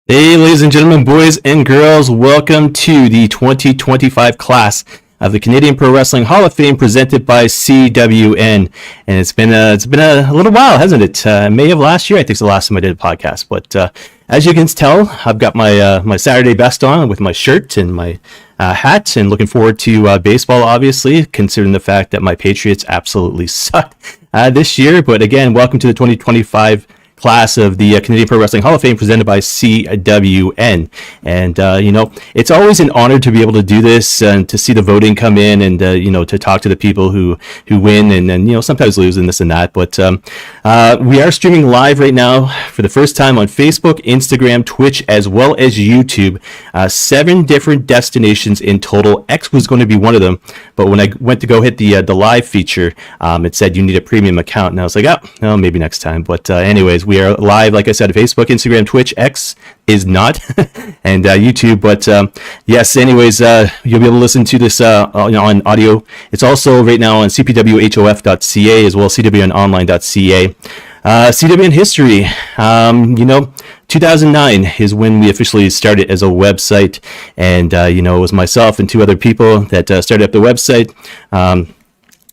Hey, ladies and gentlemen, boys and girls, welcome to the 2025 class of the Canadian Pro Wrestling Hall of Fame presented by CWN. And it's been a little while, hasn't it? May of last year, I think is the last time I did a podcast. But as you can tell, I've got my Saturday best on with my shirt and my hat, and looking forward to baseball, obviously, considering the fact that my Patriots absolutely suck this year. But again, welcome to the 2025 class of the Canadian Pro Wrestling Hall of Fame presented by CWN. And, it's always an honor to be able to do this and to see the voting come in and, to talk to the people who win and then, sometimes lose and this and that. But we are streaming live right now for the first time on Facebook, Instagram, Twitch, as well as YouTube. 7 different destinations in total. X was going to be one of them, but when I went to go hit the live feature, it said you need a premium account. And I was like, oh, maybe next time. But anyways, we are live, like I said, Facebook, Instagram, Twitch. X is not, and YouTube. But yes, anyways, you'll be able to listen to this on audio. It's also right now on cpwhof.ca as well as cwnonline.ca. CWN history, 2009 is when we officially started as a website, and it was myself and 2 other people that started up the website.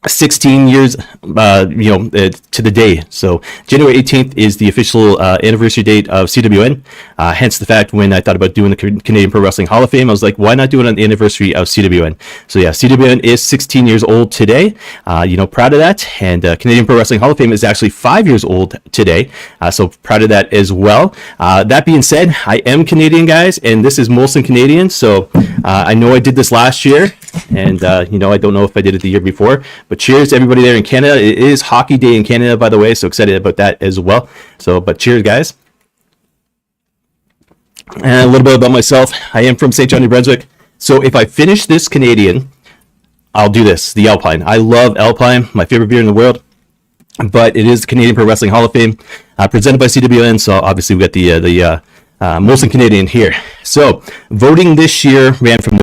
16 years, to the day. So January 18th is the official anniversary date of CWN. Hence the fact when I thought about doing the Canadian Pro Wrestling Hall of Fame, I was like, why not do it on the anniversary of CWN? So yeah, CWN is 16 years old today. Proud of that. And Canadian Pro Wrestling Hall of Fame is actually 5 years old today. So proud of that as well. That being said, I am Canadian, guys, and this is Molson Canadian. So I know I did this last year, and I don't know if I did it the year before. But cheers to everybody there in Canada. It is Hockey Day in Canada, by the way, so excited about that as well. But cheers, guys. And a little bit about myself. I am from St. John, New Brunswick. So if I finish this Canadian, I'll do this, the Alpine. I love Alpine, my favorite beer in the world. But it is the Canadian Pro Wrestling Hall of Fame, presented by CWN. So obviously we got the Molson Canadian here. So voting this year ran from November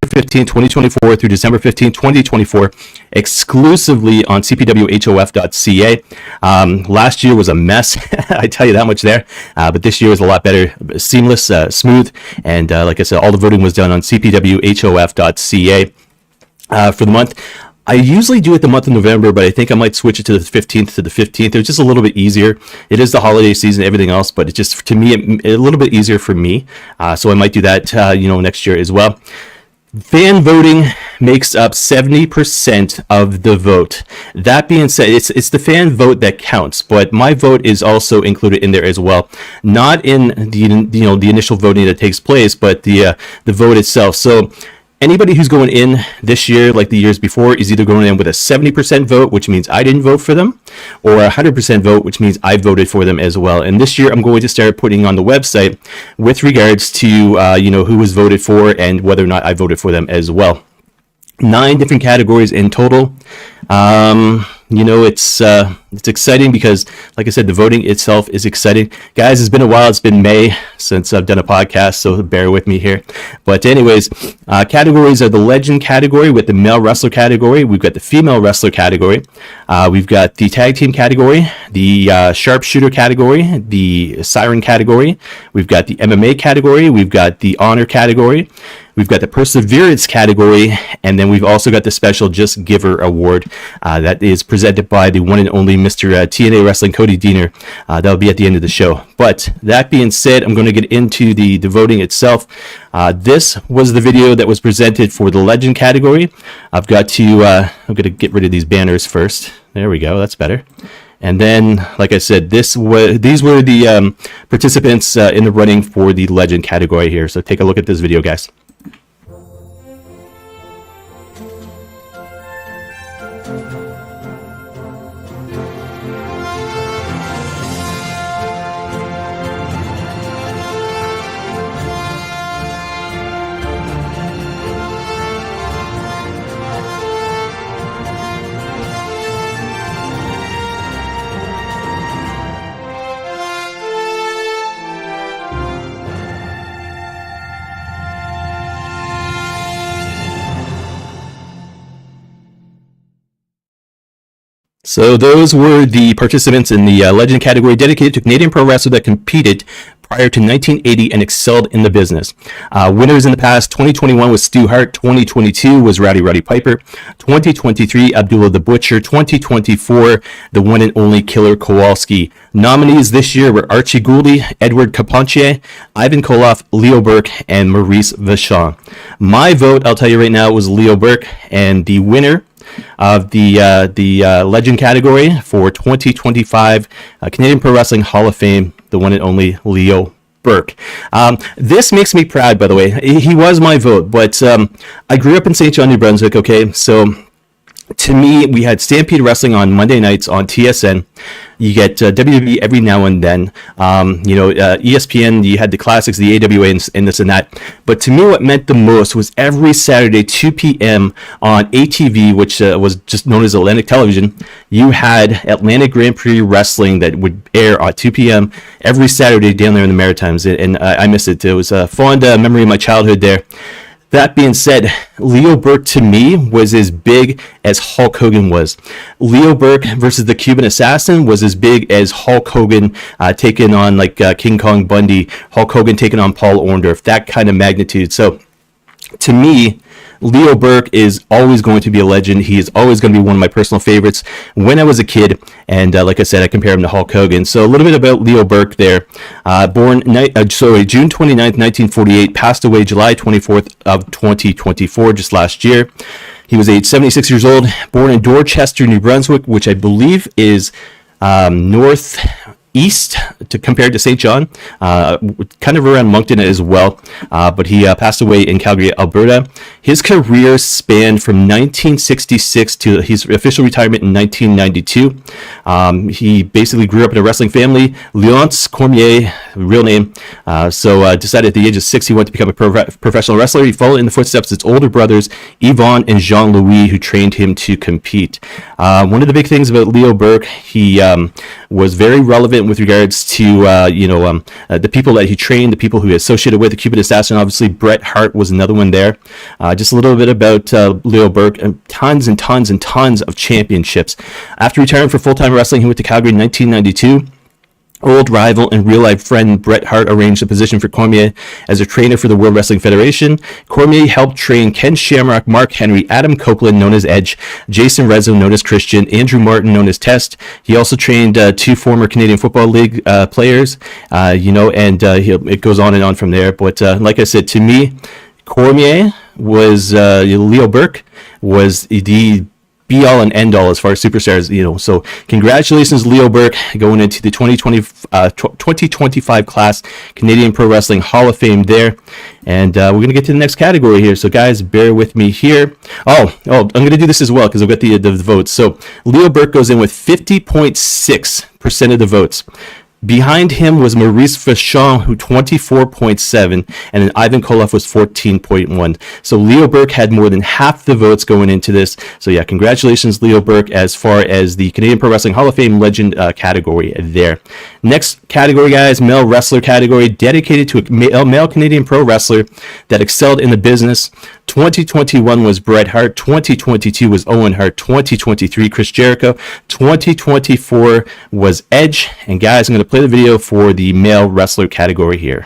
15, 2024 through December 15, 2024, exclusively on cpwhof.ca. Last year was a mess, I tell you that much there, but this year was a lot better, seamless, smooth, and like I said, all the voting was done on cpwhof.ca for the month. I usually do it the month of November, but I think I might switch it to the 15th to the 15th. It's just a little bit easier. It is the holiday season, everything else, but it's just, to me, a little bit easier for me. So I might do that, next year as well. Fan voting makes up 70% of the vote. That being said, it's the fan vote that counts, but my vote is also included in there as well. Not in the initial voting that takes place, but the vote itself. So anybody who's going in this year, like the years before, is either going in with a 70% vote, which means I didn't vote for them, or a 100% vote, which means I voted for them as well. And this year, I'm going to start putting on the website with regards to, who was voted for and whether or not I voted for them as well. 9 different categories in total. It's exciting because, like I said, the voting itself is exciting. Guys, it's been a while. It's been May since I've done a podcast, so bear with me here. But anyways, categories are the legend category with the male wrestler category. We've got the female wrestler category. We've got the tag team category, the sharpshooter category, the Siren category. We've got the MMA category. We've got the honor category. We've got the perseverance category, and then we've also got the special Just Giv'er award that is presented by the one and only Mr. TNA Wrestling, Cody Deaner. That'll be at the end of the show. But that being said, I'm going to get into the voting itself. This was the video that was presented for the legend category. I'm going to get rid of these banners first. There we go. That's better. And then, like I said, these were the participants in the running for the legend category here. So take a look at this video, guys. So those were the participants in the legend category dedicated to Canadian pro wrestler that competed prior to 1980 and excelled in the business. Winners in the past: 2021 was Stu Hart, 2022 was Rowdy Piper, 2023 Abdullah the Butcher, 2024 the one and only Killer Kowalski. Nominees this year were Archie Gouldy, Edward Capontier, Ivan Koloff, Leo Burke, and Maurice Vachon. My vote, I'll tell you right now, was Leo Burke, and the winner of the legend category for 2025 Canadian Pro Wrestling Hall of Fame, the one and only Leo Burke. This makes me proud, by the way. He was my vote, but I grew up in St. John, New Brunswick, okay? So to me, we had Stampede Wrestling on Monday nights on TSN. You get WWE every now and then. ESPN, you had the classics, the AWA, and this and that. But to me, what meant the most was every Saturday, 2 p.m. on ATV, which was just known as Atlantic Television. You had Atlantic Grand Prix Wrestling that would air at 2 p.m. every Saturday down there in the Maritimes. And I miss it. It was a fond memory of my childhood there. That being said, Leo Burke to me was as big as Hulk Hogan was. Leo Burke versus the Cuban Assassin was as big as Hulk Hogan taking on King Kong Bundy, Hulk Hogan taking on Paul Orndorff, that kind of magnitude. So to me, Leo Burke is always going to be a legend. He is always going to be one of my personal favorites when I was a kid. And like I said, I compare him to Hulk Hogan. So a little bit about Leo Burke there. Born June 29th, 1948, passed away July 24th of 2024, just last year. He was age 76 years old, born in Dorchester, New Brunswick, which I believe is northeast compared to St. John, kind of around Moncton as well, but he passed away in Calgary, Alberta. His career spanned from 1966 to his official retirement in 1992. He basically grew up in a wrestling family. Leonce Cormier, real name, decided at the age of 6 he wanted to become a professional wrestler. He followed in the footsteps of his older brothers, Yvon and Jean-Louis, who trained him to compete. One of the big things about Leo Burke, he was very relevant with regards to the people that he trained, the people who he associated with. The Cuban Assassin, obviously. Bret Hart was another one there. Just a little bit about Leo Burke, and tons of championships. After retiring from full-time wrestling, he went to Calgary in 1992. Old rival and real-life friend Bret Hart arranged a position for Cormier as a trainer for the World Wrestling Federation. Cormier helped train Ken Shamrock, Mark Henry, Adam Copeland, known as Edge, Jason Rizzo, known as Christian, Andrew Martin, known as Test. He also trained 2 former Canadian Football League players, it goes on and on from there. But like I said, to me, Cormier was Leo Burke was the be-all and end-all as far as superstars, So congratulations, Leo Burke, going into the 2025 class Canadian Pro Wrestling Hall of Fame there. And we're going to get to the next category here. So, guys, bear with me here. I'm going to do this as well because I've got the votes. So, Leo Burke goes in with 50.6% of the votes. Behind him was Maurice Vachon, who 24.7, and then Ivan Koloff was 14.1. So Leo Burke had more than half the votes going into this. So yeah, congratulations, Leo Burke, as far as the Canadian Pro Wrestling Hall of Fame legend category there. Next category, guys, male wrestler category, dedicated to a male Canadian pro wrestler that excelled in the business. 2021 was Bret Hart, 2022 was Owen Hart, 2023 Chris Jericho, 2024 was Edge. And guys, I'm going to play the video for the male wrestler category here.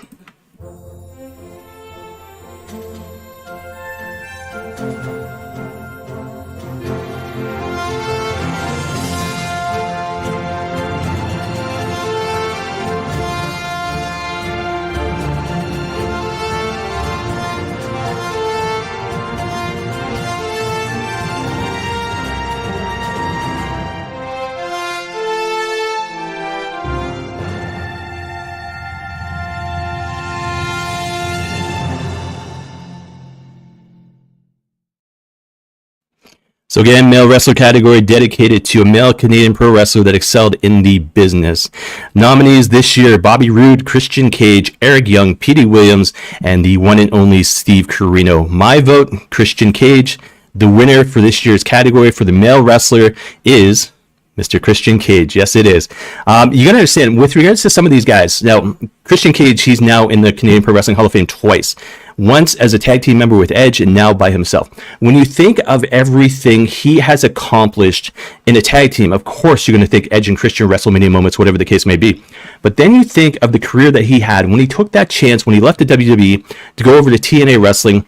So again, male wrestler category dedicated to a male Canadian pro wrestler that excelled in the business. Nominees this year: Bobby Roode, Christian Cage, Eric Young, Petey Williams, and the one and only Steve Corino. My vote, Christian Cage. The winner for this year's category for the male wrestler is Mr. Christian Cage. Yes, it is. You got to understand, with regards to some of these guys, now, Christian Cage, he's now in the Canadian Pro Wrestling Hall of Fame twice. Once as a tag team member with Edge, and now by himself. When you think of everything he has accomplished in a tag team, of course you're going to think Edge and Christian WrestleMania moments, whatever the case may be. But then you think of the career that he had when he took that chance, when he left the WWE to go over to TNA Wrestling,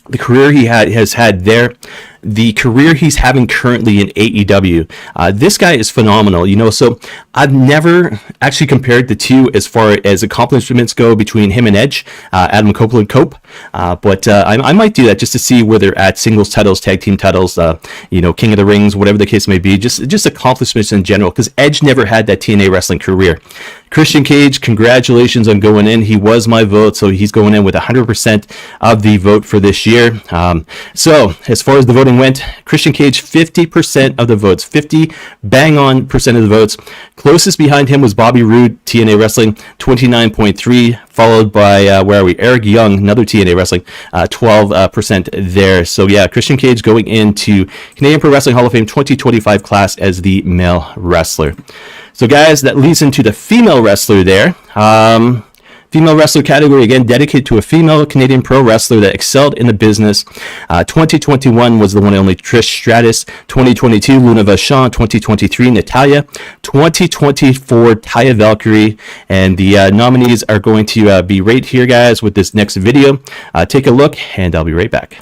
the career he has had there, the career he's having currently in AEW. This guy is phenomenal, so I've never actually compared the two as far as accomplishments go between him and Edge, Adam Copeland Cope, but I might do that just to see where they're at, singles titles, tag team titles, King of the Rings, whatever the case may be, just accomplishments in general, because Edge never had that TNA wrestling career. Christian Cage, congratulations on going in. He was my vote, so he's going in with 100% of the vote for this year. So as far as the voting went, Christian Cage, 50% of the votes, 50 bang on percent of the votes. Closest behind him was Bobby Roode, TNA Wrestling, 29.3, followed by, Eric Young, another TNA Wrestling, 12% there. So yeah, Christian Cage going into Canadian Pro Wrestling Hall of Fame 2025 class as the male wrestler. So guys, that leads into the female wrestler there. Female wrestler category, again, dedicated to a female Canadian pro wrestler that excelled in the business. 2021 was the one and only Trish Stratus. 2022, Luna Vachon. 2023, Natalia. 2024, Taya Valkyrie. And the nominees are going to be right here, guys, with this next video. Take a look, and I'll be right back.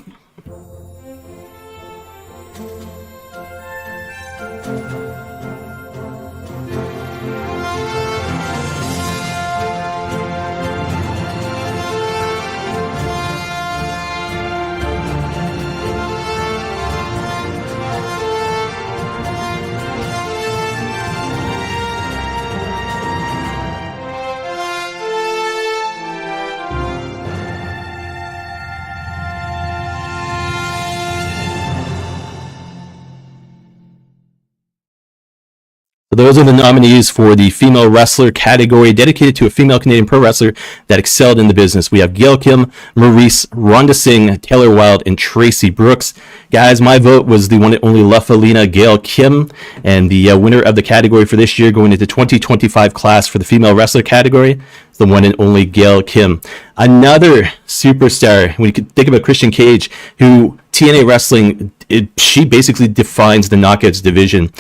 So those are the nominees for the female wrestler category dedicated to a female Canadian pro wrestler that excelled in the business. We have Gail Kim, Maurice, Rhonda Singh, Taylor Wilde, and Tracy Brooks. Guys, my vote was the one and only La Felina Gail Kim, and the winner of the category for this year going into 2025 class for the female wrestler category, the one and only Gail Kim. Another superstar, when you can think about Christian Cage, who TNA Wrestling, she basically defines the knockouts division.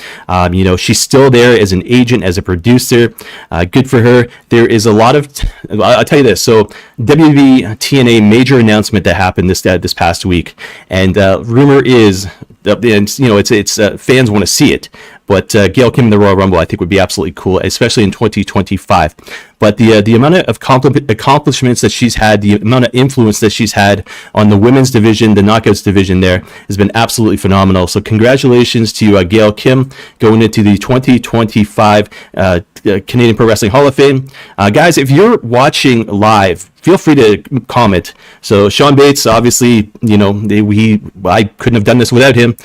She's still there as an agent, as a producer. Good for her. There is a lot of, I'll tell you this. So WWE TNA major announcement that happened this past week, and rumor is, it's fans want to see it. But Gail Kim in the Royal Rumble, I think, would be absolutely cool, especially in 2025. But the amount of accomplishments that she's had, the amount of influence that she's had on the women's division, the knockouts division there, has been absolutely phenomenal. So congratulations to Gail Kim going into the 2025 Canadian Pro Wrestling Hall of Fame. Guys, if you're watching live, feel free to comment. So Sean Bates, obviously, I couldn't have done this without him,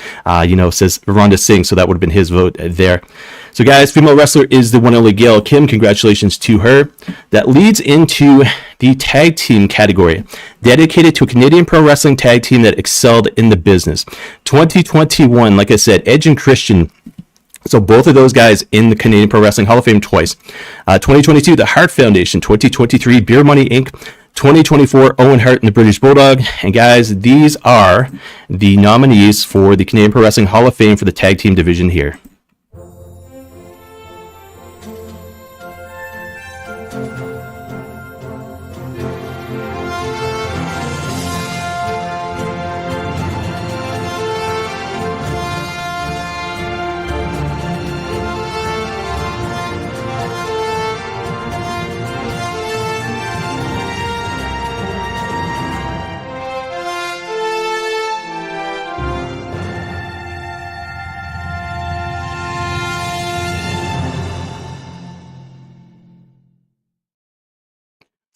says Rhonda Singh, so that would have been his vote there. So guys, female wrestler is the one and only Gail Kim. Congratulations to her. That leads into the tag team category, dedicated to a Canadian Pro Wrestling tag team that excelled in the business. 2021, like I said, Edge and Christian. So both of those guys in the Canadian Pro Wrestling Hall of Fame twice. 2022, the Hart Foundation. 2023, Beer Money Inc. 2024, Owen Hart and the British Bulldog. And guys, these are the nominees for the Canadian Pro Wrestling Hall of Fame for the tag team division here.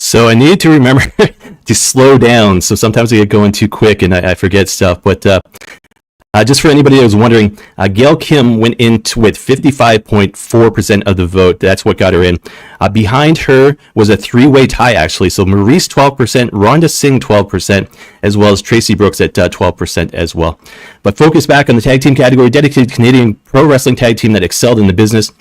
So I need to remember to slow down. So sometimes I get going too quick and I forget stuff. But Just for anybody that was wondering, Gail Kim went in with 55.4% of the vote. That's what got her in. Behind her was a three-way tie, actually. So Maurice 12%, Rhonda Singh 12%, as well as Tracy Brooks at 12% as well. But focus back on the tag team category, dedicated Canadian pro wrestling tag team that excelled in the business.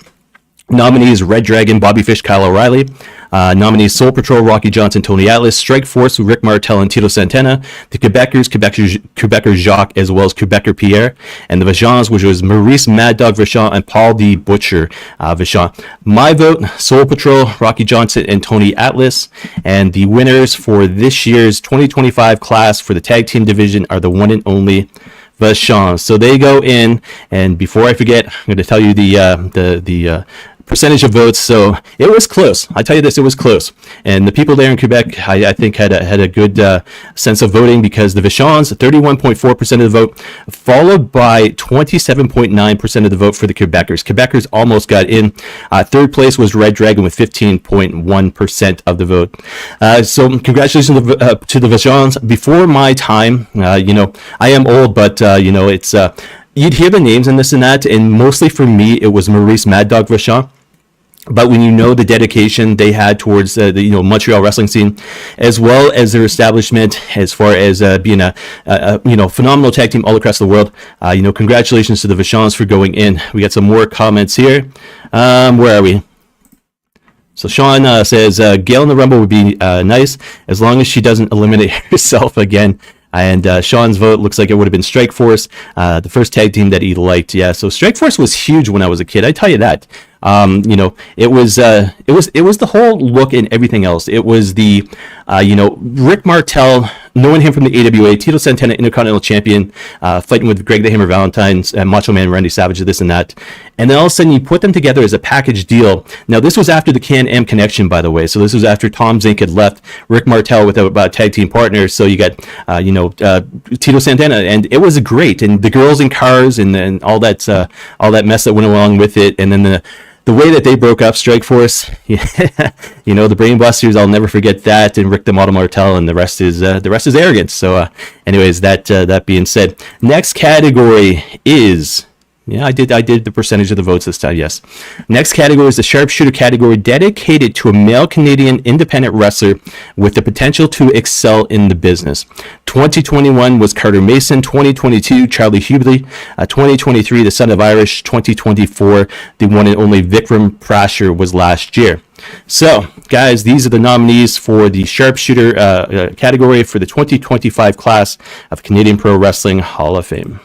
Nominees: Red Dragon, Bobby Fish, Kyle O'Reilly. Nominees: Soul Patrol, Rocky Johnson, Tony Atlas. Strike Force with Rick Martel and Tito Santana. The Quebecer Jacques, as well as Quebecer Pierre. And the Vachons, which was Maurice Mad Dog Vachon and Paul the Butcher Vachon. My vote: Soul Patrol, Rocky Johnson, and Tony Atlas. And the winners for this year's 2025 class for the tag team division are the one and only Vachons. So they go in, and before I forget, I'm going to tell you the percentage of votes. So it was close. I tell you this, it was close. And the people there in Quebec, I think, had a good sense of voting, because the Vachons, 31.4% of the vote, followed by 27.9% of the vote for the Quebecers. Quebecers almost got in. Third place was Red Dragon with 15.1% of the vote. So congratulations to the Vachons. Before my time, I am old, but it's you'd hear the names and this and that, and mostly for me, it was Maurice Mad Dog Vachon. But when you know the dedication they had towards the Montreal wrestling scene, as well as their establishment, as far as being a phenomenal tag team all across the world, congratulations to the Vachons for going in. We got some more comments here. Where are we? So Sean says Gail in the Rumble would be nice as long as she doesn't eliminate herself again. And Sean's vote looks like it would have been Strike Force, the first tag team that he liked. Yeah, so Strike Force was huge when I was a kid. I tell you that. It was the whole look and everything else. It was the Rick Martel, knowing him from the AWA, Tito Santana, Intercontinental Champion, fighting with Greg the Hammer Valentine's, Macho Man Randy Savage, this and that. And then all of a sudden you put them together as a package deal. Now this was after the Can-Am connection, by the way. So this was after Tom Zink had left Rick Martel without a tag team partner. So you got Tito Santana, and it was great. And the girls in cars and all that mess that went along with it. And then the way that they broke up Strike Force, the Brainbusters, I'll never forget that, and Rick the Model Martel, and the rest is arrogance. So, anyways, that being said, next category is. Yeah, I did the percentage of the votes this time, yes. Next category is the Sharpshooter category, dedicated to a male Canadian independent wrestler with the potential to excel in the business. 2021 was Carter Mason, 2022 Charlie Hubley, 2023 the Son of Irish, 2024 the one and only Vikram Prasher was last year. So, guys, these are the nominees for the Sharpshooter category for the 2025 class of Canadian Pro Wrestling Hall of Fame.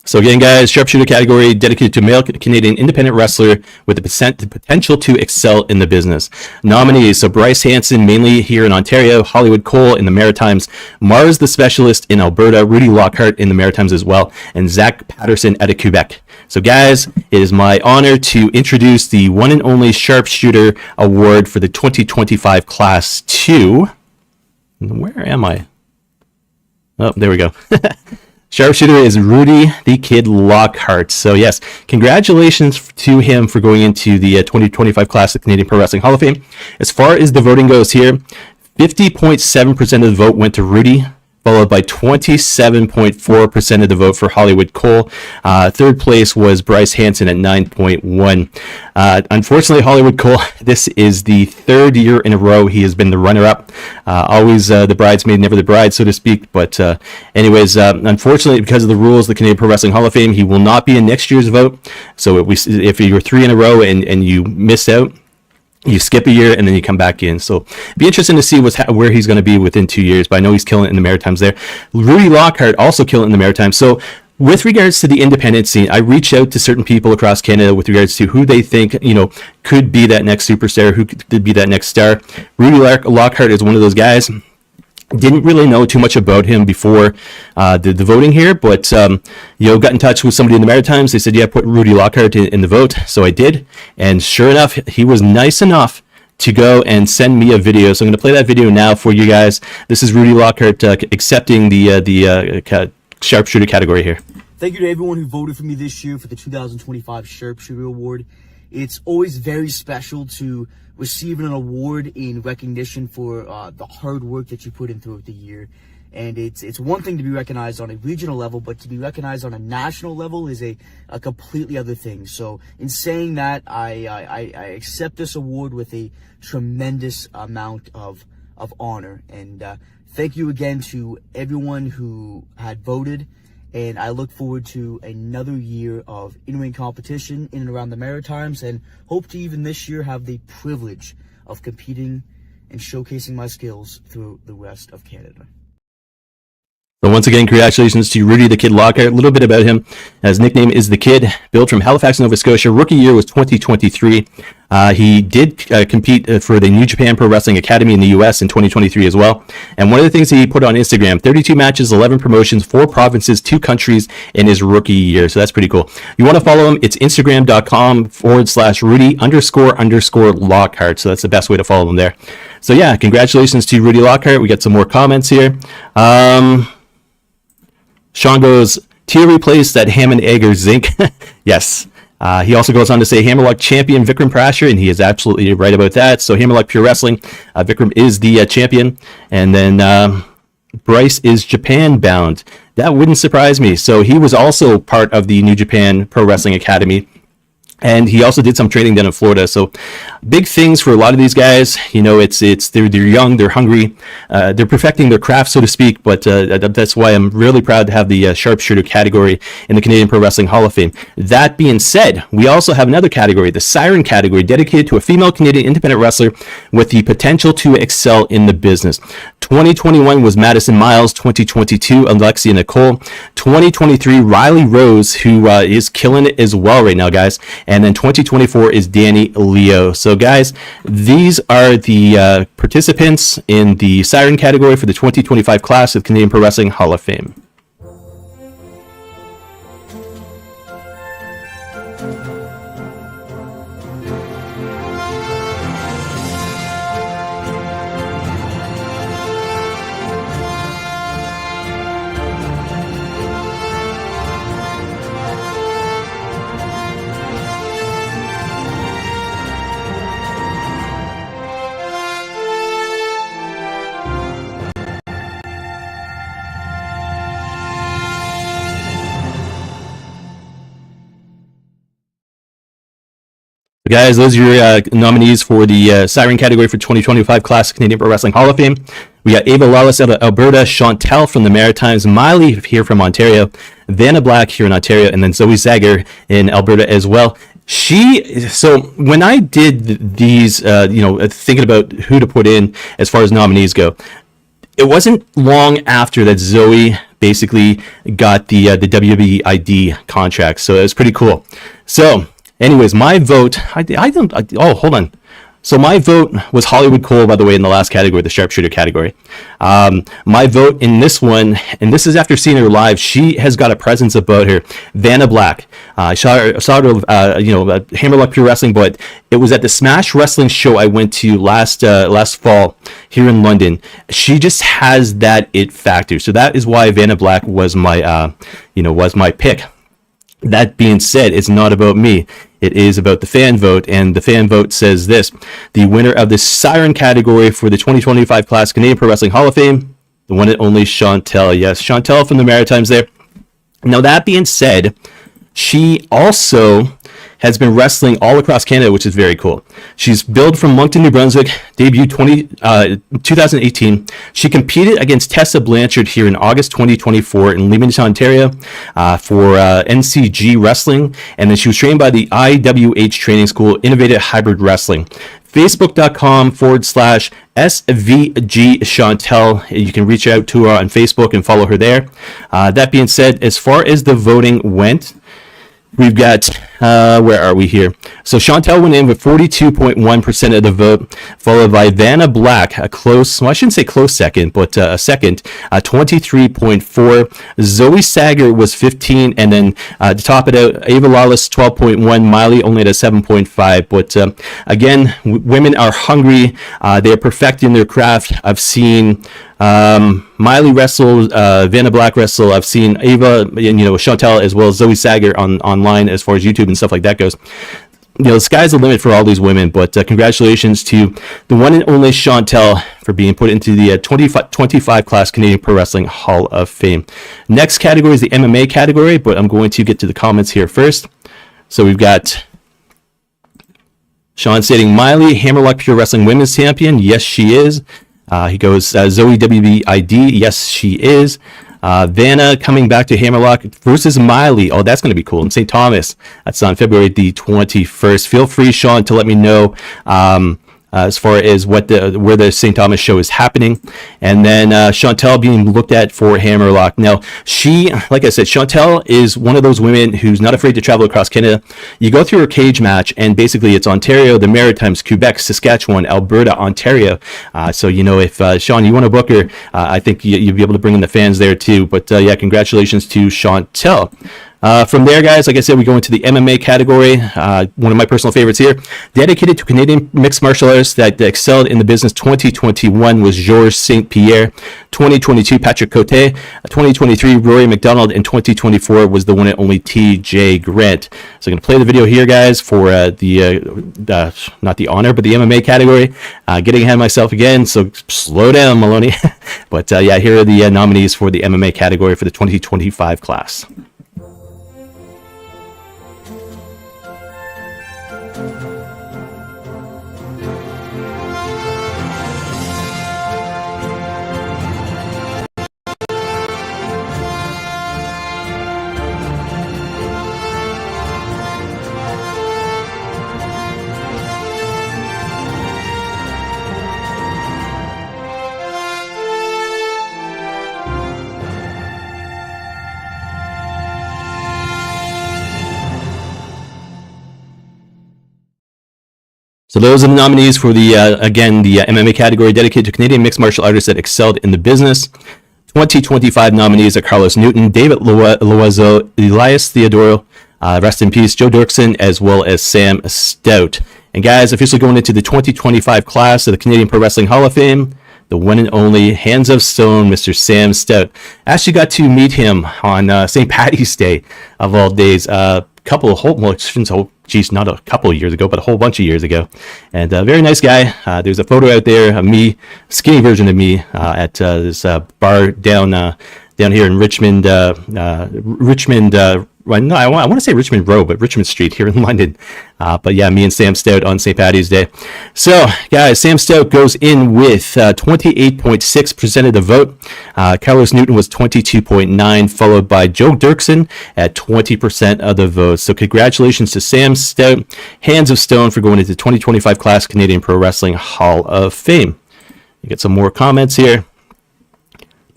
So again, guys, Sharpshooter category dedicated to male Canadian independent wrestler with the potential to excel in the business. Nominees: so Bryce Hansen, mainly here in Ontario; Hollywood Cole in the Maritimes; Mars the Specialist in Alberta; Rudy Lockhart in the Maritimes as well; and Zach Patterson out of Quebec. So guys, it is my honor to introduce the one and only Sharpshooter Award for the 2025 Class 2. Where am I? Oh, there we go. Sharpshooter is Rudy the Kid Lockhart. So yes, congratulations to him for going into the 2025 class of Canadian Pro Wrestling Hall of Fame. As far as the voting goes here, 50.7% of the vote went to Rudy, followed by 27.4% of the vote for Hollywood Cole. Third place was Bryce Hansen at 9.1%. Unfortunately, Hollywood Cole, this is the third year in a row he has been the runner-up. Always the bridesmaid, never the bride, so to speak. But anyways, unfortunately, because of the rules, the Canadian Pro Wrestling Hall of Fame, he will not be in next year's vote. So if you're three in a row and you miss out, you skip a year and then you come back in. So it'd be interesting to see where he's going to be within 2 years. But I know he's killing it in the Maritimes there. Rudy Lockhart also killing it in the Maritimes. So with regards to the independent scene, I reach out to certain people across Canada with regards to who they think, could be that next superstar, who could be that next star. Rudy Lockhart is one of those guys. Didn't really know too much about him before the voting here, but got in touch with somebody in the Maritimes. They said, yeah, put Rudy Lockhart in the vote. So I did, and sure enough, he was nice enough to go and send me a video. So I'm going to play that video now for you guys. This is Rudy Lockhart accepting the Sharpshooter category here. Thank you to everyone who voted for me this year for the 2025 Sharpshooter Award. It's always very special to receive an award in recognition for the hard work that you put in throughout the year. And it's one thing to be recognized on a regional level, but to be recognized on a national level is a completely other thing. So in saying that, I accept this award with a tremendous amount of honor. And thank you again to everyone who had voted. And I look forward to another year of in-ring competition in and around the Maritimes, and hope to even this year have the privilege of competing and showcasing my skills through the rest of Canada. So once again, congratulations to Rudy the Kid Lockhart. A little bit about him. His nickname is The Kid, built from Halifax, Nova Scotia. Rookie year was 2023. He did compete for the New Japan Pro Wrestling Academy in the U.S. in 2023 as well. And one of the things he put on Instagram, 32 matches, 11 promotions, 4 provinces, 2 countries in his rookie year. So that's pretty cool. You want to follow him? It's Instagram.com/Rudy__Lockhart. So that's the best way to follow him there. So yeah, congratulations to Rudy Lockhart. We got some more comments here. Sean goes, tier replace that ham and egg or zinc. Yes. He also goes on to say Hammerlock champion Vikram Prasher, and he is absolutely right about that. So Hammerlock Pure Wrestling, Vikram is the champion. And then Bryce is Japan bound. That wouldn't surprise me. So he was also part of the New Japan Pro Wrestling Academy. And he also did some training down in Florida. So big things for a lot of these guys. They're young, they're hungry, they're perfecting their craft, so to speak. But that's why I'm really proud to have the Sharpshooter category in the Canadian Pro Wrestling Hall of Fame. That being said, we also have another category, the Siren category, dedicated to a female Canadian independent wrestler with the potential to excel in the business. 2021 was Madison Miles, 2022 Alexia Nicole, 2023 Riley Rose, who is killing it as well right now, guys. And then 2024 is Danny Leo. So guys, these are the participants in the Siren category for the 2025 class of Canadian Pro Wrestling Hall of Fame. Guys, those are your nominees for the Siren category for 2025 class Canadian Pro Wrestling Hall of Fame. We got Ava Lawless out of Alberta, Chantel from the Maritimes, Miley here from Ontario, Vanna Black here in Ontario, and then Zoe Zager in Alberta as well. So when I did these, thinking about who to put in as far as nominees go, it wasn't long after that Zoe basically got the WWE ID contract, so it was pretty cool. So anyways, my vote, hold on. So my vote was Hollywood Cole, by the way, in the last category, the Sharpshooter category. My vote in this one, and this is after seeing her live, she has got a presence about her. Vanna Black. I saw her Hammerlock Pure Wrestling, but it was at the Smash Wrestling show I went to last fall here in London. She just has that it factor. So that is why Vanna Black was my pick. That being said, it's not about me. It is about the fan vote, and the fan vote says this: the winner of the Siren category for the 2025 class Canadian Pro Wrestling Hall of Fame, the one and only Chantel. Yes, Chantel from the Maritimes there. Now, that being said, she also has been wrestling all across Canada, which is very cool. She's billed from Moncton, New Brunswick, debuted 2018. She competed against Tessa Blanchard here in August 2024 in Leamington, Ontario for NCG Wrestling, and then she was trained by the IWH Training School, Innovative Hybrid Wrestling. Facebook.com/SVG Chantel. You can reach out to her on Facebook and follow her there. That being said, as far as the voting went, we've got, where are we here? So Chantel went in with 42.1% of the vote, followed by Vanna Black, a close, well, I shouldn't say close second, but a second, 23.4. Zoe Sager was 15, and then to top it out, Ava Lawless, 12.1, Miley only at a 7.5. But again, women are hungry. They're perfecting their craft. I've seen Miley wrestle, Vanna Black wrestle. I've seen Ava, and Chantel, as well as Zoe Sager online as far as YouTube and stuff like that goes. The sky's the limit for all these women, but congratulations to the one and only Chantel for being put into the 2025 class Canadian Pro Wrestling Hall of Fame. Next category is the MMA category, but I'm going to get to the comments here first. So we've got Sean stating, Miley, Hammerlock Pure Wrestling Women's Champion. Yes, she is. He goes, Zoe WBID. Yes, she is. Vanna coming back to Hammerlock versus Miley. Oh, that's going to be cool. In St. Thomas. That's on February the 21st. Feel free, Sean, to let me know as far as where the St. Thomas show is happening. And then Chantel being looked at for Hammerlock. Now, she, like I said, Chantel is one of those women who's not afraid to travel across Canada. You go through her cage match, and basically it's Ontario, the Maritimes, Quebec, Saskatchewan, Alberta, Ontario. So, if Sean, you want to book her, I think you'll be able to bring in the fans there too. But yeah, congratulations to Chantel. From there, guys, like I said, we go into the MMA category. One of my personal favorites here. Dedicated to Canadian mixed martial artists that excelled in the business. 2021 was Georges St. Pierre. 2022, Patrick Cote. 2023, Rory McDonald. And 2024 was the one and only TJ Grant. So I'm going to play the video here, guys, for not the honor, but the MMA category. Getting ahead of myself again, so slow down, Maloney. But yeah, here are the nominees for the MMA category for the 2025 class. So those are the nominees for the, again, the MMA category dedicated to Canadian mixed martial artists that excelled in the business. 2025 nominees are Carlos Newton, David Loiseau, Elias Theodoro, rest in peace, Joe Dirksen, as well as Sam Stout. And guys, officially going into the 2025 class of the Canadian Pro Wrestling Hall of Fame, the one and only Hands of Stone, Mr. Sam Stout. I actually got to meet him on St. Paddy's Day, of all days. Not a couple of years ago, but a whole bunch of years ago. And very nice guy. There's a photo out there of me, skinny version of me, at this bar down here in Richmond. No, I want to say Richmond Row, but Richmond Street here in London. But yeah, me and Sam Stout on St. Paddy's Day. So, guys, Sam Stout goes in with 28.6% of the vote. Carlos Newton was 22.9%, followed by Joe Dirksen at 20% of the vote. So, congratulations to Sam Stout, Hands of Stone, for going into the 2025 class Canadian Pro Wrestling Hall of Fame. You get some more comments here.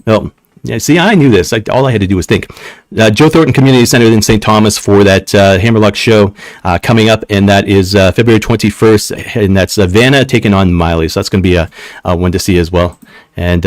Oh. Yeah, see, I knew this. All I had to do was think. Joe Thornton Community Center in St. Thomas for that Hammerlock show coming up, and that is February 21st, and that's Vanna taking on Miley. So that's going to be a one to see as well. And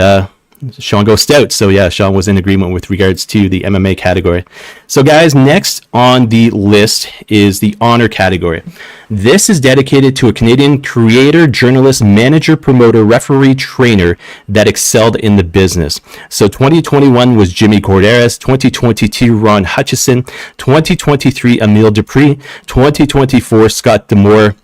Sean goes Stout. So yeah, Sean was in agreement with regards to the MMA category. So guys, next on the list is the honor category. This is dedicated to a Canadian creator, journalist, manager, promoter, referee, trainer that excelled in the business. So 2021 was Jimmy Corderas, 2022 Ron Hutchison, 2023 Emile Dupree, 2024 Scott Demore.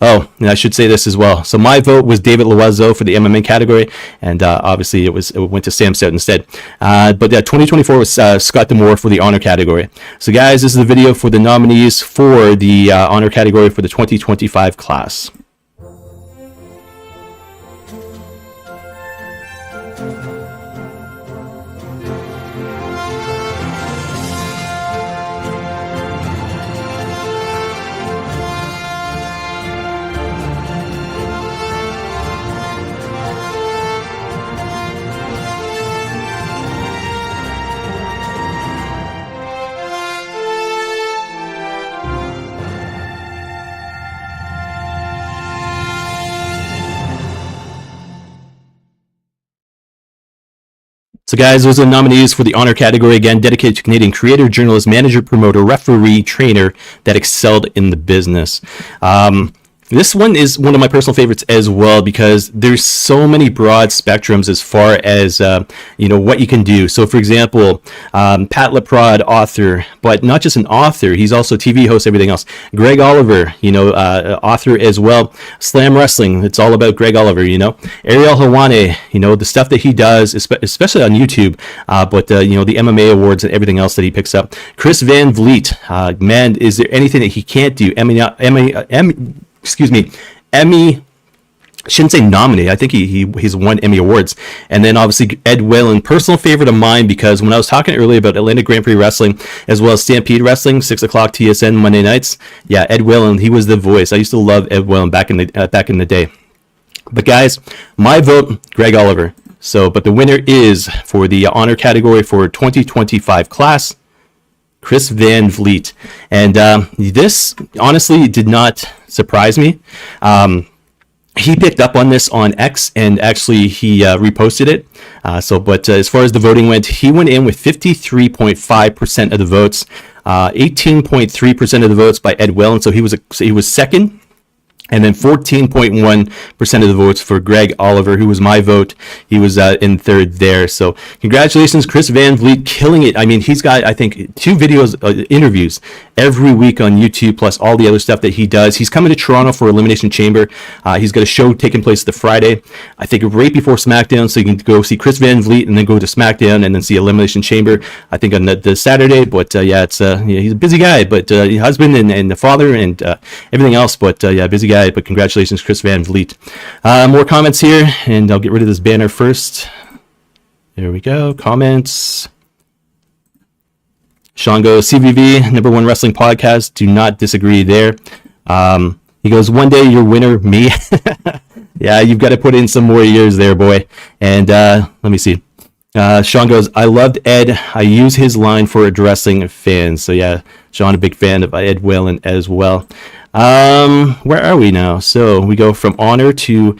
Oh, and I should say this as well. So my vote was David Loiseau for the MMA category, and obviously it went to Sam Stout instead. But 2024 was Scott Demore for the honor category. So guys, this is the video for the nominees for the honor category for the 2025 class. So guys, those are the nominees for the honor category. Again, dedicated to Canadian creator, journalist, manager, promoter, referee, trainer that excelled in the business. This one is one of my personal favorites as well because there's so many broad spectrums as far as what you can do. So, for example, Pat Leprod, author, but not just an author, he's also TV host, everything else. Greg Oliver, author as well. Slam Wrestling, it's all about Greg Oliver. Ariel Helwani, the stuff that he does, especially on YouTube, but the MMA awards and everything else that he picks up. Chris Van Vliet, man, is there anything that he can't do? Emmy, shouldn't say nominated. I think he's won Emmy Awards. And then obviously Ed Whalen, personal favorite of mine, because when I was talking earlier about Atlanta Grand Prix Wrestling as well as Stampede Wrestling, 6 o'clock TSN Monday nights. Yeah, Ed Whalen, he was the voice. I used to love Ed Whalen back in the day. But guys, my vote, Greg Oliver. But the winner is for the honor category for 2025 class, Chris Van Vliet. And this honestly did not surprise me. He picked up on this on X, and actually he reposted it. But as far as the voting went, he went in with 53.5% of the votes, 18.3% of the votes by Ed Whalen. So he was second. And then 14.1% of the votes for Greg Oliver, who was my vote. He was in third there. So congratulations, Chris Van Vliet, killing it. I mean, he's got, I think, 2 videos, interviews every week on YouTube, plus all the other stuff that he does. He's coming to Toronto for Elimination Chamber. He's got a show taking place the Friday, I think right before SmackDown. So you can go see Chris Van Vliet and then go to SmackDown and then see Elimination Chamber, I think on the Saturday. But he's a busy guy, but husband and the father and everything else. But busy guy. But congratulations, Chris Van Vliet. More comments here, and I'll get rid of this banner first. There we go. Comments. Sean goes, CVV, #1 wrestling podcast. Do not disagree there. He goes, one day your winner, me. Yeah, you've got to put in some more years there, boy. And let me see. Sean goes, I loved Ed. I use his line for addressing fans. So yeah, Sean, a big fan of Ed Whalen as well. Where are we now? So we go from honor to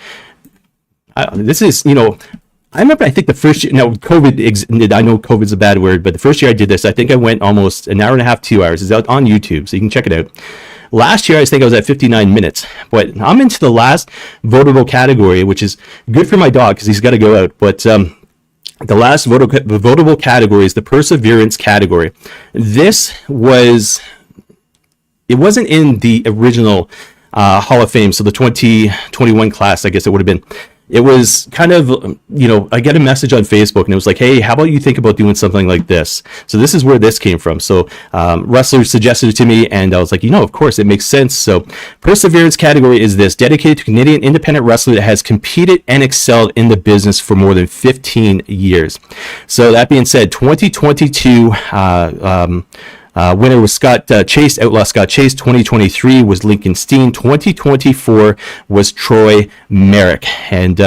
this is, I remember, I think the first year, COVID, I know COVID's a bad word, but the first year I did this, I think I went almost an hour and a half, 2 hours. It's out on YouTube, so you can check it out. Last year, I think I was at 59 minutes, but I'm into the last votable category, which is good for my dog because he's got to go out. But the last votable category is the perseverance category. It wasn't in the original Hall of Fame, so the 2021 class, I guess it would have been. It was kind of, I get a message on Facebook, and it was like, hey, how about you think about doing something like this? So this is where this came from. So wrestlers suggested it to me, and I was like, of course, it makes sense. So perseverance category is this: dedicated to Canadian independent wrestler that has competed and excelled in the business for more than 15 years. So that being said, 2022 winner was Scott Chase, Outlaw Scott Chase. 2023 was Lincoln Steen. 2024 was Troy Merrick. And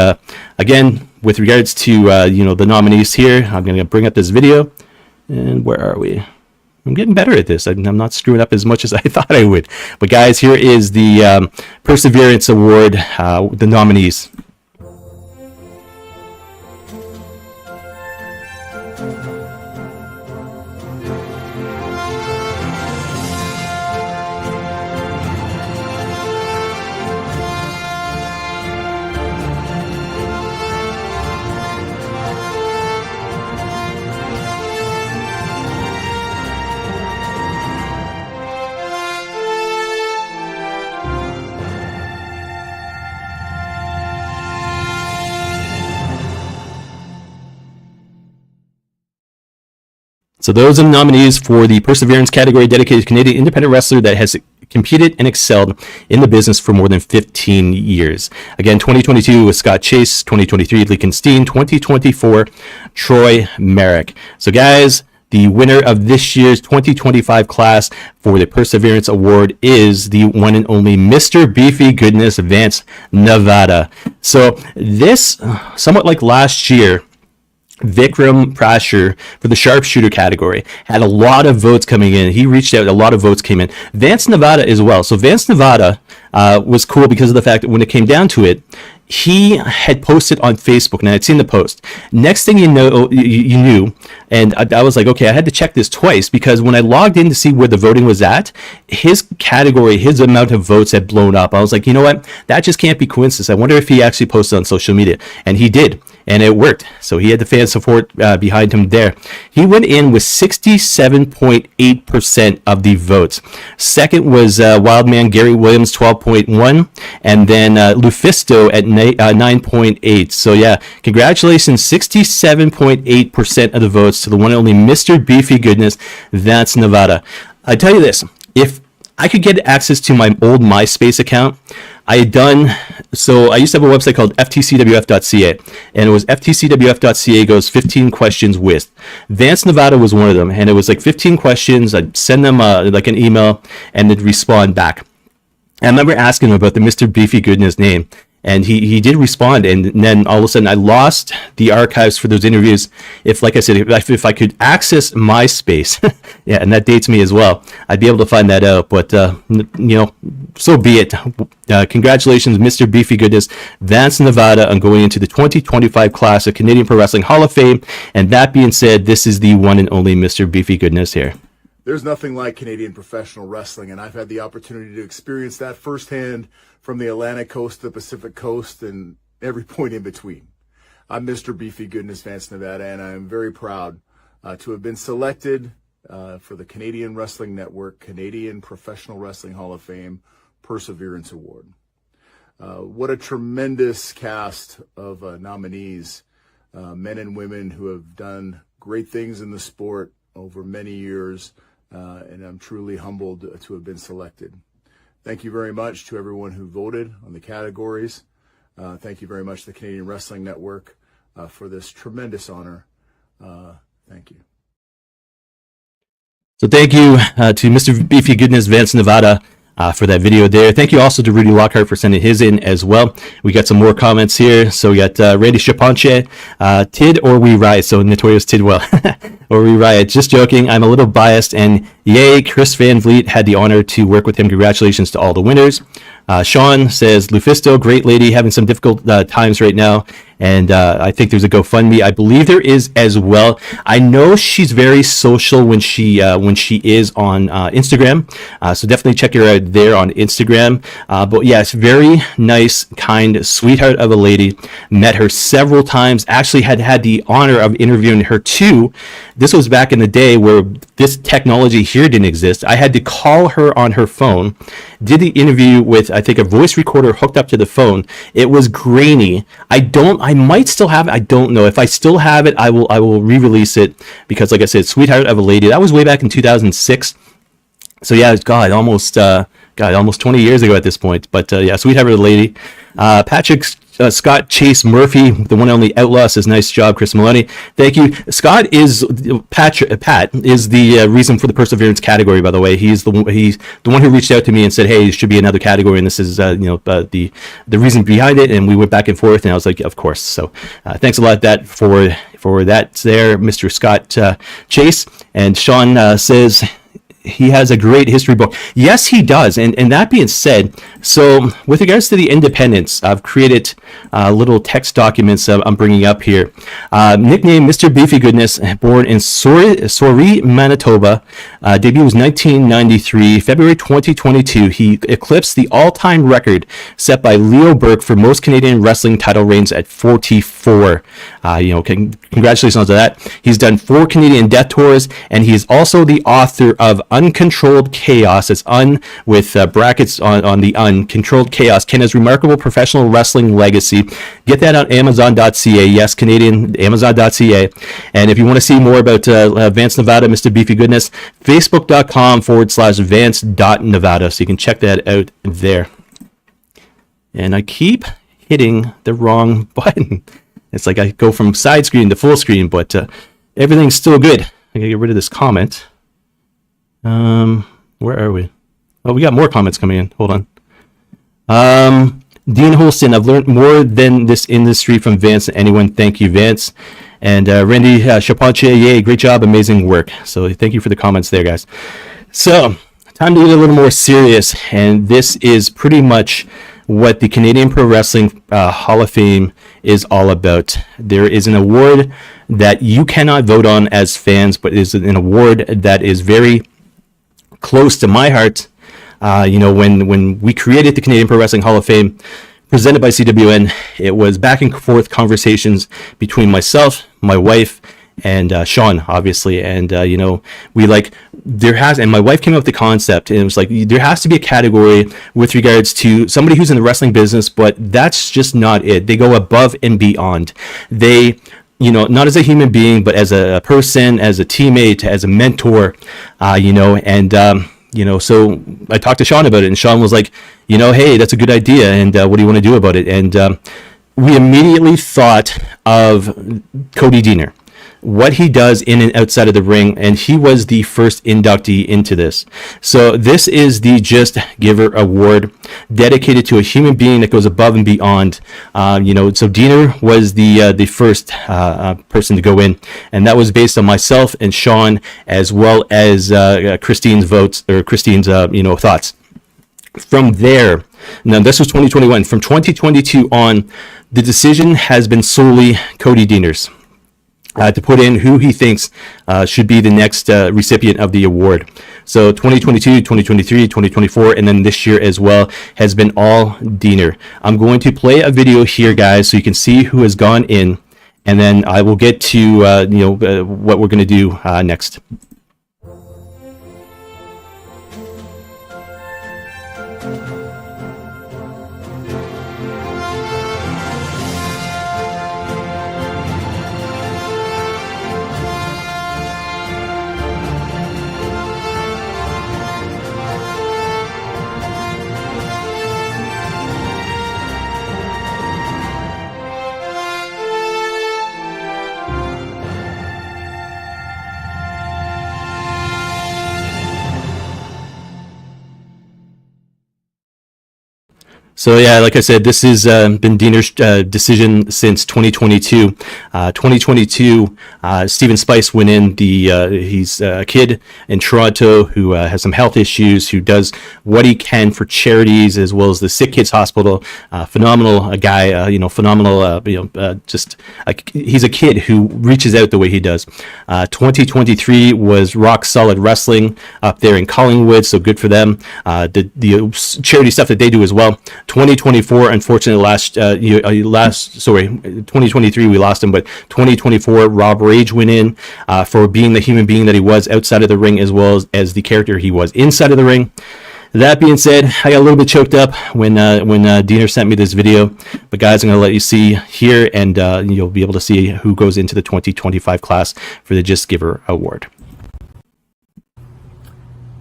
again, with regards to the nominees here, I'm going to bring up this video. And where are we? I'm getting better at this. I'm not screwing up as much as I thought I would. But guys, here is the Perseverance Award, the nominees. So those are the nominees for the Perseverance category, dedicated Canadian independent wrestler that has competed and excelled in the business for more than 15 years. Again, 2022 was Scott Chase, 2023 Lincoln Steen, 2024 Troy Merrick. So guys, the winner of this year's 2025 class for the Perseverance Award is the one and only Mr. Beefy Goodness, Vance Nevada. So this, somewhat like last year, Vikram Prasher for the Sharpshooter category had a lot of votes coming in. He reached out, a lot of votes came in. Vance Nevada as well. So Vance Nevada was cool because of the fact that when it came down to it, he had posted on Facebook, and I'd seen the post. Next thing you know, you knew, and I was like, okay, I had to check this twice, because when I logged in to see where the voting was at, his category, his amount of votes had blown up. I was like, you know what? That just can't be coincidence. I wonder if he actually posted on social media, and he did. And it worked. So he had the fan support behind him there. He went in with 67.8% of the votes. Second was Wildman Gary Williams, 12.1, and then Lufisto at 9.8. So yeah, congratulations, 67.8% of the votes to the one and only Mr. Beefy Goodness. That's Nevada. I tell you this, if I could get access to my old MySpace account, I used to have a website called ftcwf.ca, and it was ftcwf.ca goes 15 questions with. Vance Nevada was one of them, and it was like 15 questions. I'd send them like an email, and they'd respond back. And I remember asking him about the Mr. Beefy Goodness name, and he did respond, and then all of a sudden I lost the archives for those interviews. If, like I said, if I could access MySpace, yeah, and that dates me as well, I'd be able to find that out. But so be it. Congratulations, Mr. Beefy Goodness, Vance Nevada, on going into the 2025 class of Canadian Pro Wrestling Hall of Fame. And that being said, this is the one and only Mr. Beefy Goodness here. There's nothing like Canadian professional wrestling, and I've had the opportunity to experience that firsthand from the Atlantic coast to the Pacific coast and every point in between. I'm Mr. Beefy Goodness, Vance Nevada, and I'm very proud to have been selected for the Canadian Wrestling Network Canadian Professional Wrestling Hall of Fame Perseverance Award. What a tremendous cast of nominees, men and women who have done great things in the sport over many years, and I'm truly humbled to have been selected. Thank you very much to everyone who voted on the categories. Thank you very much to the Canadian Wrestling Network for this tremendous honor. Thank you. So thank you to Mr. Beefy Goodness, Vance Nevada, for that video there. Thank you also to Rudy Lockhart for sending his in as well. We got some more comments here. So we got Randy Shapanche, Tid or We Riot. So Notorious Tidwell or We Riot. Just joking. I'm a little biased, and yay, Chris Van Vliet, had the honor to work with him. Congratulations to all the winners. Sean says, Lufisto, great lady, having some difficult times right now. And I think there's a GoFundMe. I believe there is as well. I know she's very social when she is on Instagram. So definitely check her out there on Instagram. But yeah, it's very nice, kind, sweetheart of a lady. Met her several times. Actually had the honor of interviewing her too. This was back in the day where this technology here didn't exist. I had to call her on her phone. Did the interview with, I think, a voice recorder hooked up to the phone. It was grainy. I might still have it. I don't know. If I still have it, I will re-release it, because like I said, sweetheart of a lady. That was way back in 2006. So yeah, God, almost 20 years ago at this point. But yeah, sweetheart of a lady. Patrick Scott Chase Murphy, the one and only Outlaw, says, nice job, Chris Maloney. Thank you. Scott is Pat is the reason for the Perseverance category, by the way. He's the one who reached out to me and said, hey, it should be another category, and this is the reason behind it. And we went back and forth, and I was like, of course. So thanks a lot for that there, Mr. Scott Chase. And Sean says he has a great history book. Yes, he does. And that being said, so with regards to the independents, I've created little text documents I'm bringing up here. Nickname Mr. Beefy Goodness, born in Souris, Manitoba. Debut was 1993. February 2022, he eclipsed the all-time record set by Leo Burke for most Canadian wrestling title reigns at 44. Congratulations on that. He's done 4 Canadian Death Tours, and he's also the author of Uncontrolled Chaos. It's un with brackets on the Uncontrolled Chaos, Canada's remarkable professional wrestling legacy. Get that on Amazon.ca. Yes, Canadian, Amazon.ca. And if you want to see more about Vance Nevada, Mr. Beefy Goodness, Facebook.com/Vance.Nevada. So you can check that out there. And I keep hitting the wrong button. It's like I go from side screen to full screen, but everything's still good. I gotta get rid of this comment. Where are we? Oh, we got more comments coming in. Hold on. Dean Holston, I've learned more than this industry from Vance than anyone. Thank you, Vance. And Randy Chapanche, yay, great job, amazing work. So thank you for the comments there, guys. So time to get a little more serious, and this is pretty much what the Canadian Pro Wrestling Hall of Fame is all about. There is an award that you cannot vote on as fans, but it is an award that is very close to my heart. When we created the Canadian Pro Wrestling Hall of Fame, presented by CWN, it was back and forth conversations between myself, my wife, and Sean, obviously. And and my wife came up with the concept, and it was like, there has to be a category with regards to somebody who's in the wrestling business, but that's just not it. They go above and beyond. They, not as a human being, but as a person, as a teammate, as a mentor, so I talked to Sean about it, and Sean was like, hey, that's a good idea, and what do you want to do about it? And we immediately thought of Cody Deaner, what he does in and outside of the ring, and he was the first inductee into this. So this is the Just Giv'er Award, dedicated to a human being that goes above and beyond. So Deaner was the first person to go in, and that was based on myself and Sean, as well as Christine's votes, or Christine's thoughts. From there, now this was 2021. From 2022 on, the decision has been solely Cody Deaner's. To put in who he thinks should be the next recipient of the award. So 2022, 2023, 2024, and then this year as well has been all Deaner. I'm going to play a video here, guys, so you can see who has gone in, and then I will get to what we're going to do next. So yeah, like I said, this has been Deaner's decision since 2022. 2022, Steven Spice went in. He's a kid in Toronto who has some health issues, who does what he can for charities as well as the Sick Kids Hospital. Phenomenal guy, phenomenal. He's a kid who reaches out the way he does. 2023 was Rock Solid Wrestling up there in Collingwood, so good for them. The charity stuff that they do as well. 2024, unfortunately, 2023 we lost him, but 2024 Rob Rage went in for being the human being that he was outside of the ring, as well as the character he was inside of the ring. That being said, I got a little bit choked up when Deaner sent me this video, but guys, I'm going to let you see here, and you'll be able to see who goes into the 2025 class for the Just Giv'er Award.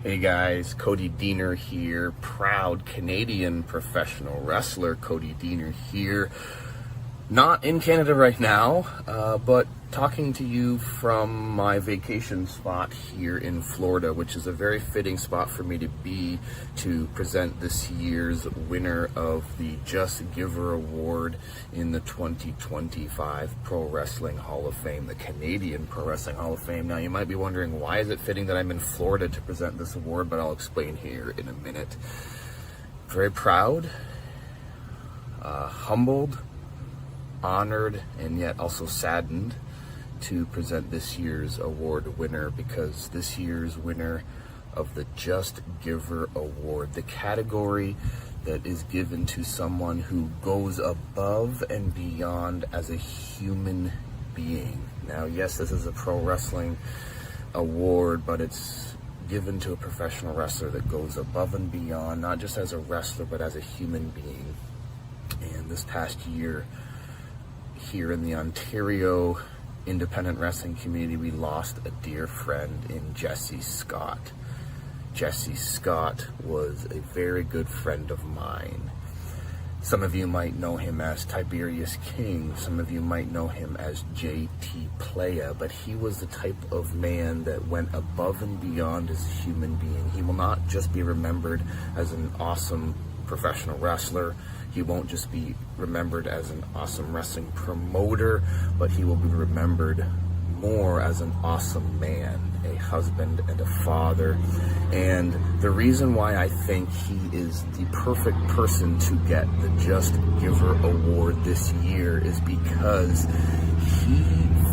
Hey guys, Cody Deaner here, proud Canadian professional wrestler. Cody Deaner here, not in Canada right now, but talking to you from my vacation spot here in Florida, which is a very fitting spot for me to be to present this year's winner of the Just Giv'er Award in the 2025 Pro Wrestling Hall of Fame, the Canadian Pro Wrestling Hall of Fame. Now you might be wondering, why is it fitting that I'm in Florida to present this award, but I'll explain here in a minute. Very proud, humbled, honored, and yet also saddened to present this year's award winner, because this year's winner of the Just Giv'er Award, the category that is given to someone who goes above and beyond as a human being. Now, yes, this is a pro wrestling award, but it's given to a professional wrestler that goes above and beyond, not just as a wrestler, but as a human being. And this past year, here in the Ontario independent wrestling community, we lost a dear friend in Jesse Scott. Jesse Scott was a very good friend of mine. Some of you might know him as Tiberius King. Some of you might know him as JT Playa, but he was the type of man that went above and beyond as a human being. He will not just be remembered as an awesome professional wrestler. He won't just be remembered as an awesome wrestling promoter, but he will be remembered more as an awesome man, a husband and a father. And the reason why I think he is the perfect person to get the Just Giv'er award this year is because he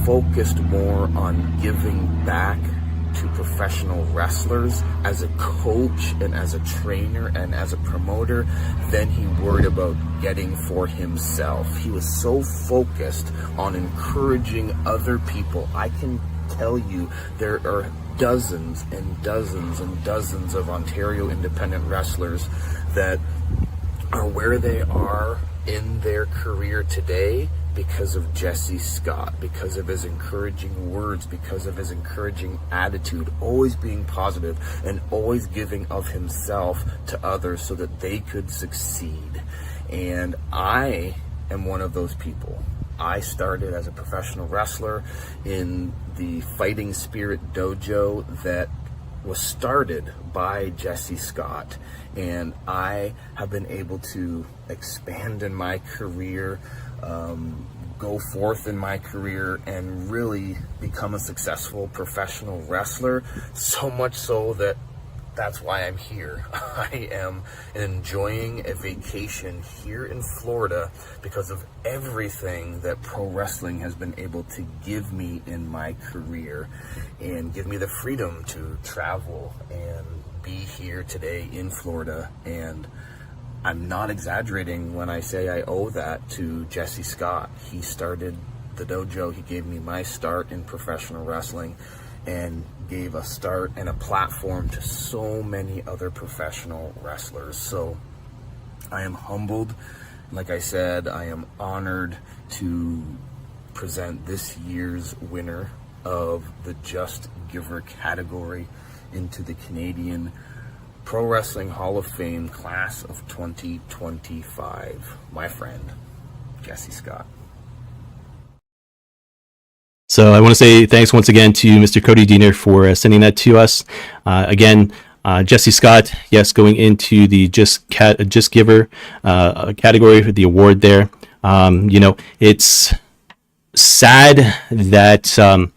focused more on giving back to professional wrestlers as a coach and as a trainer and as a promoter than he worried about getting for himself. He was so focused on encouraging other people. I can tell you there are dozens and dozens and dozens of Ontario independent wrestlers that are where they are in their career today because of Jesse Scott, because of his encouraging words, because of his encouraging attitude, always being positive and always giving of himself to others so that they could succeed. And I am one of those people. I started as a professional wrestler in the Fighting Spirit dojo that was started by Jesse Scott, and I have been able to expand in my career, go forth in my career, and really become a successful professional wrestler, so much so that that's why I'm here. I am enjoying a vacation here in Florida because of everything that pro wrestling has been able to give me in my career and give me the freedom to travel and be here today in Florida. And I'm not exaggerating when I say I owe that to Jesse Scott. He started the dojo. He gave me my start in professional wrestling and gave a start and a platform to so many other professional wrestlers. So I am humbled. Like I said, I am honored to present this year's winner of the Just Giv'er category into the Canadian Pro Wrestling Hall of Fame class of 2025, my friend, Jesse Scott. So I want to say thanks once again to Mr. Cody Diener for sending that to us. Again, Jesse Scott, yes, going into the Just Giv'er category for the award there. It's sad that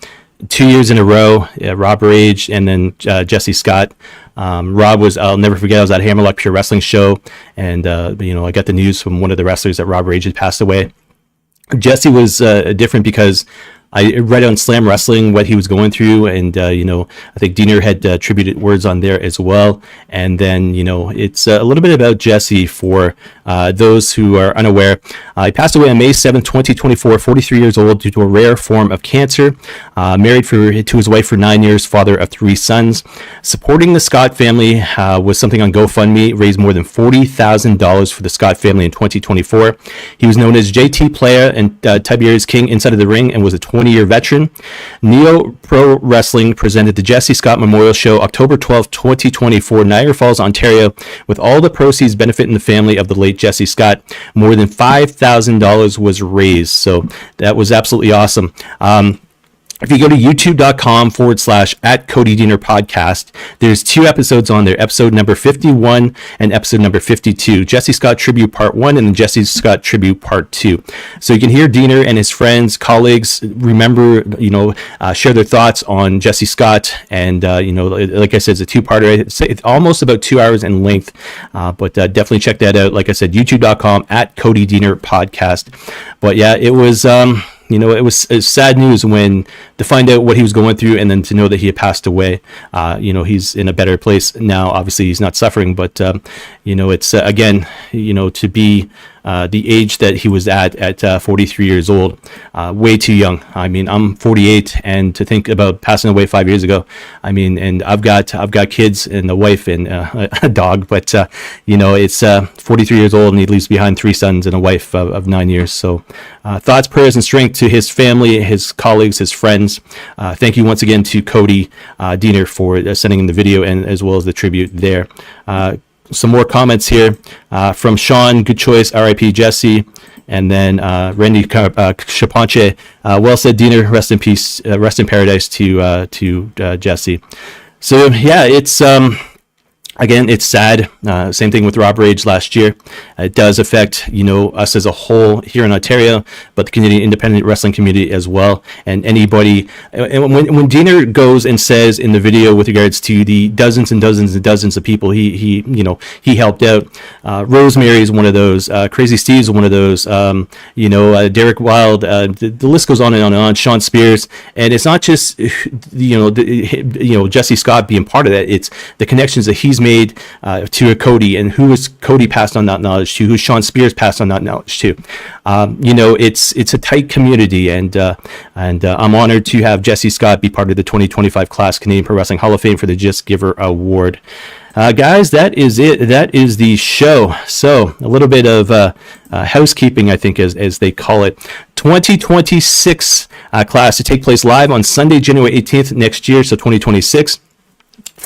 2 years in a row, Rob Rage and then Jesse Scott. Rob was, I'll never forget, I was at Hammerlock Pure Wrestling show, and I got the news from one of the wrestlers that Rob Rage had passed away. Jesse was different because I read on Slam Wrestling what he was going through, and I think Diener had attributed words on there as well. And then it's a little bit about Jesse for those who are unaware. He passed away on May 7th, 2024, 43 years old, due to a rare form of cancer. Married to his wife for 9 years, father of 3 sons. Supporting the Scott family was something on GoFundMe, raised more than $40,000 for the Scott family in 2024. He was known as JT Playa and Tiberius King inside of the ring, and was a 20-year veteran. Neo Pro Wrestling presented the Jesse Scott Memorial Show October 12, 2024, Niagara Falls, Ontario, with all the proceeds benefiting the family of the late Jesse Scott. More than $5,000 was raised, so that was absolutely awesome. If you go to youtube.com/@Cody Diener podcast, there's 2 episodes on there, episode number 51 and episode number 52, Jesse Scott Tribute Part 1 and then Jesse Scott Tribute Part 2. So you can hear Diener and his friends, colleagues, share their thoughts on Jesse Scott. And, like I said, it's a 2-parter. It's almost about 2 hours in length, but definitely check that out. Like I said, youtube.com/Cody Diener podcast. But yeah, it was... it was sad news when to find out what he was going through, and then to know that he had passed away. He's in a better place now. Obviously, he's not suffering, but it's again, to be the age that he was at 43 years old, way too young. I mean, I'm 48, and to think about passing away 5 years ago, I mean, and I've got kids and a wife and a dog, but it's 43 years old, and he leaves behind 3 sons and a wife of 9 years. So thoughts, prayers, and strength to his family, his colleagues, his friends. Thank you once again to Cody Diener for sending in the video, and as well as the tribute there. Some more comments here from Sean. Good choice, R.I.P. Jesse. And then Randy Shapanche. Well said, Diener. Rest in peace. Rest in paradise to Jesse. So yeah, it's. Again, it's sad. Same thing with Rob Rage last year. It does affect, us as a whole here in Ontario, but the Canadian independent wrestling community as well. And anybody, and when Diener goes and says in the video with regards to the dozens and dozens and dozens of people he helped out, Rosemary is one of those. Crazy Steve's one of those. Derek Wild. The list goes on and on and on. Sean Spears, and it's not just Jesse Scott being part of that. It's the connections that he's made to Cody, and who is Cody passed on that knowledge to, who Sean Spears passed on that knowledge to. It's a tight community, and I'm honored to have Jesse Scott be part of the 2025 class Canadian Pro Wrestling Hall of Fame for the Just Giv'er Award. Guys, that is it. That is the show. So a little bit of housekeeping, I think, as they call it. 2026 class to take place live on Sunday, January 18th next year, so 2026.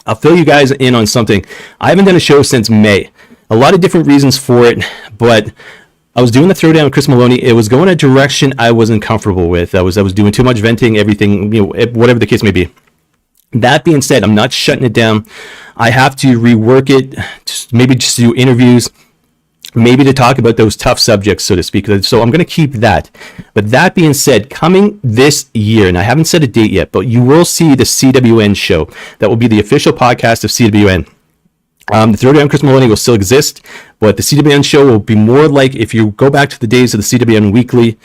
I'll fill you guys in on something. I haven't done a show since May. A lot of different reasons for it, but I was doing the throwdown with Chris Maloney. It was going a direction I wasn't comfortable with. I was doing too much venting, everything, whatever the case may be. That being said, I'm not shutting it down. I have to rework it, maybe just do interviews, maybe to talk about those tough subjects, so to speak. So I'm going to keep that. But that being said, coming this year, and I haven't set a date yet, but you will see the CWN show. That will be the official podcast of CWN. The Throwdown Chris Maloney will still exist, but the CWN show will be more like, if you go back to the days of the CWN Weekly,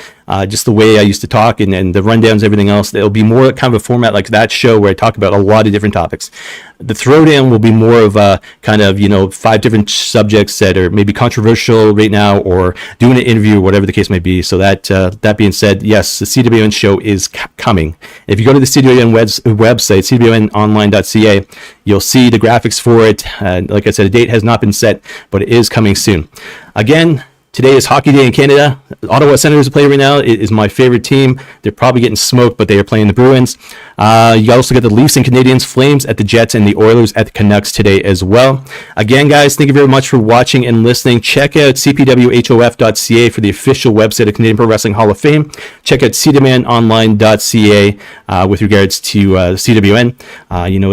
just the way I used to talk and the rundowns, everything else, it'll be more kind of a format like that show where I talk about a lot of different topics. The Throwdown will be more of a kind of, 5 different subjects that are maybe controversial right now, or doing an interview, or whatever the case may be. So that being said, yes, the CWN show is coming. If you go to the CWN website, cwnonline.ca, you'll see the graphics for it. Like I said, a date has not been set, but it is coming soon. Again, today is Hockey Day in Canada. Ottawa Senators are playing right now. It is my favorite team. They're probably getting smoked, but they are playing the Bruins. You also got the Leafs and Canadiens, Flames at the Jets, and the Oilers at the Canucks today as well. Again, guys, thank you very much for watching and listening. Check out cpwhof.ca for the official website of Canadian Pro Wrestling Hall of Fame. Check out cwnonline.ca with regards to CWN.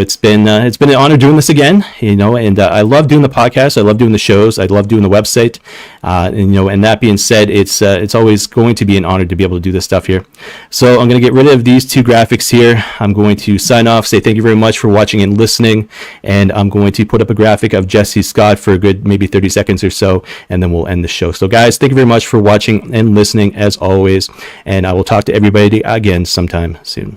It's been an honor doing this again. And I love doing the podcast. I love doing the shows. I love doing the website. And that being said, it's always going to be an honor to be able to do this stuff here. So I'm going to get rid of these 2 graphics here. I'm going to sign off, say thank you very much for watching and listening, and I'm going to put up a graphic of Jesse Scott for a good maybe 30 seconds or so, and then we'll end the show. So guys, thank you very much for watching and listening as always, and I will talk to everybody again sometime soon.